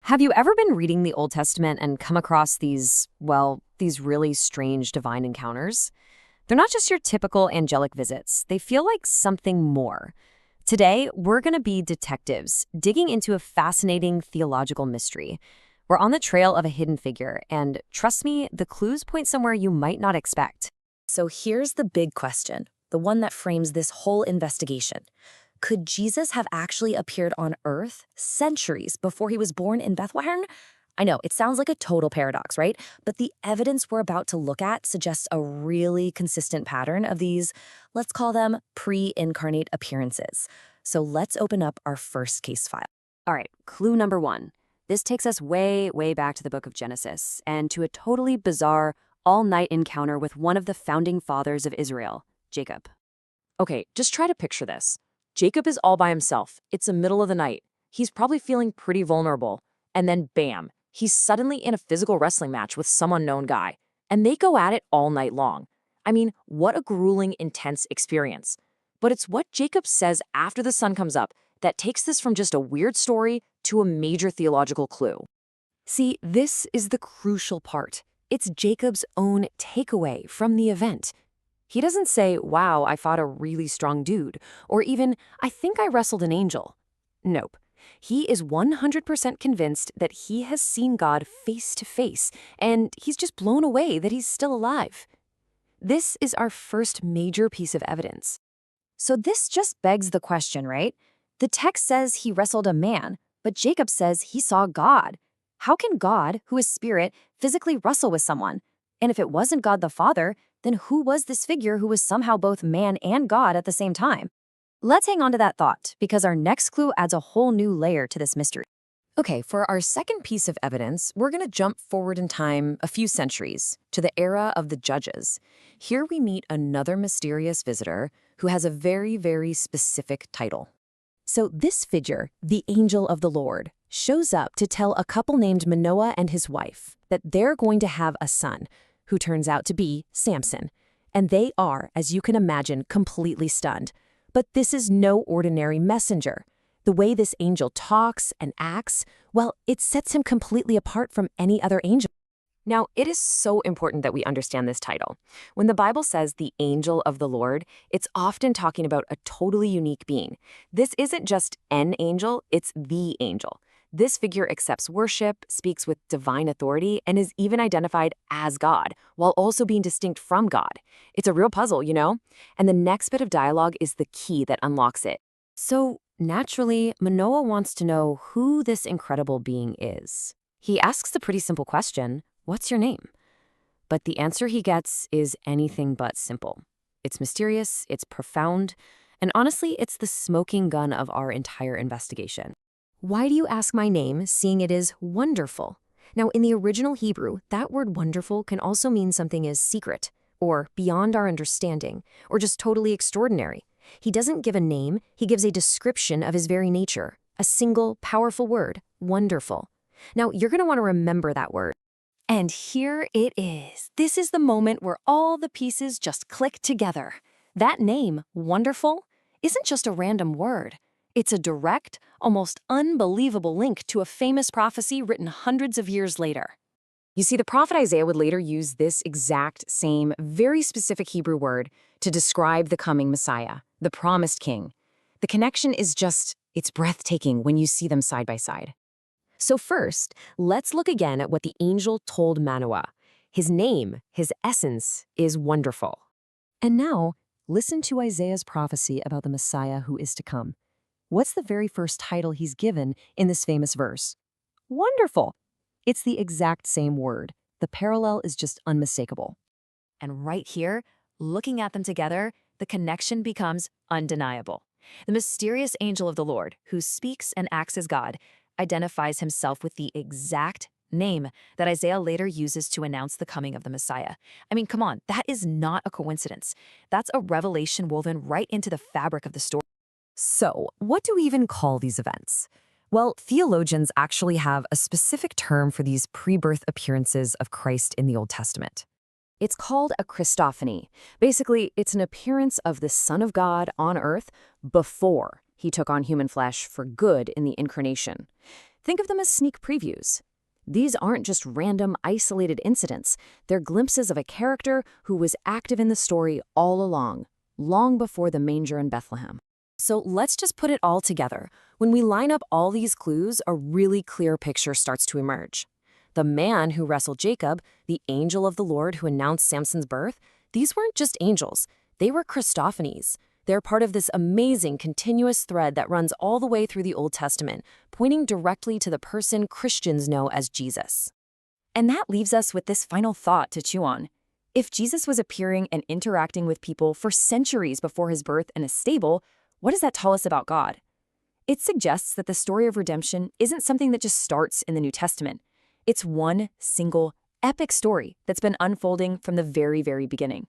Have you ever been reading the Old Testament and come across these really strange divine encounters? They're not just your typical angelic visits. They feel like something more. Today, we're going to be detectives, digging into a fascinating theological mystery. We're on the trail of a hidden figure, and trust me, the clues point somewhere you might not expect. So here's the big question, the one that frames this whole investigation. Could Jesus have actually appeared on Earth centuries before he was born in Bethlehem? I know, it sounds like a total paradox, right? But the evidence we're about to look at suggests a really consistent pattern of these, let's call them pre-incarnate appearances. So let's open up our first case file. All right, clue number one. This takes us way, way back to the book of Genesis and to a totally bizarre all-night encounter with one of the founding fathers of Israel, Jacob. Okay, just try to picture this. Jacob is all by himself. It's the middle of the night. He's probably feeling pretty vulnerable. And then bam, he's suddenly in a physical wrestling match with some unknown guy. And they go at it all night long. I mean, what a grueling, intense experience. But it's what Jacob says after the sun comes up that takes this from just a weird story to a major theological clue. See, this is the crucial part. It's Jacob's own takeaway from the event. He doesn't say, wow, I fought a really strong dude, or even, I think I wrestled an angel. Nope. He is 100% convinced that he has seen God face to face, and he's just blown away that he's still alive. This is our first major piece of evidence. So this just begs the question, right? The text says he wrestled a man, but Jacob says he saw God. How can God, who is spirit, physically wrestle with someone? And if it wasn't God the Father, then who was this figure who was somehow both man and God at the same time? Let's hang on to that thought, because our next clue adds a whole new layer to this mystery. Okay, for our second piece of evidence, we're going to jump forward in time a few centuries to the era of the Judges. Here we meet another mysterious visitor who has a very, very specific title. So this figure, the angel of the Lord, shows up to tell a couple named Manoah and his wife that they're going to have a son, who turns out to be Samson. And they are, as you can imagine, completely stunned. But this is no ordinary messenger. The way this angel talks and acts, well, it sets him completely apart from any other angel. Now, it is so important that we understand this title. When the Bible says the angel of the Lord, it's often talking about a totally unique being. This isn't just an angel, it's the angel. This figure accepts worship, speaks with divine authority, and is even identified as God, while also being distinct from God. It's a real puzzle, you know? And the next bit of dialogue is the key that unlocks it. So, naturally, Manoah wants to know who this incredible being is. He asks the pretty simple question, what's your name? But the answer he gets is anything but simple. It's mysterious, it's profound, and honestly, it's the smoking gun of our entire investigation. Why do you ask my name, seeing it is wonderful? Now, in the original Hebrew, that word wonderful can also mean something as secret, or beyond our understanding, or just totally extraordinary. He doesn't give a name, he gives a description of his very nature, a single, powerful word, wonderful. Now, you're going to want to remember that word. And here it is. This is the moment where all the pieces just click together. That name, wonderful, isn't just a random word. It's a direct, almost unbelievable link to a famous prophecy written hundreds of years later. You see, the prophet Isaiah would later use this exact same, very specific Hebrew word to describe the coming Messiah, the promised king. The connection is it's breathtaking when you see them side by side. So first, let's look again at what the angel told Manoah. His name, his essence, is wonderful. And now, listen to Isaiah's prophecy about the Messiah who is to come. What's the very first title he's given in this famous verse? Wonderful. It's the exact same word. The parallel is just unmistakable. And right here, looking at them together, the connection becomes undeniable. The mysterious angel of the Lord, who speaks and acts as God, identifies himself with the exact name that Isaiah later uses to announce the coming of the Messiah. I mean, come on, that is not a coincidence. That's a revelation woven right into the fabric of the story. So, what do we even call these events? Well, theologians actually have a specific term for these pre-birth appearances of Christ in the Old Testament. It's called a Christophany. Basically, it's an appearance of the Son of God on earth before he took on human flesh for good in the incarnation. Think of them as sneak previews. These aren't just random, isolated incidents. They're glimpses of a character who was active in the story all along, long before the manger in Bethlehem. So let's just put it all together. When we line up all these clues, a really clear picture starts to emerge. The man who wrestled Jacob, the angel of the Lord who announced Samson's birth, these weren't just angels. They were Christophonies. They're part of this amazing continuous thread that runs all the way through the Old Testament, pointing directly to the person Christians know as Jesus. And that leaves us with this final thought to chew on. If Jesus was appearing and interacting with people for centuries before his birth in a stable, what does that tell us about God? It suggests that the story of redemption isn't something that just starts in the New Testament. It's one single, epic story that's been unfolding from the very, very beginning.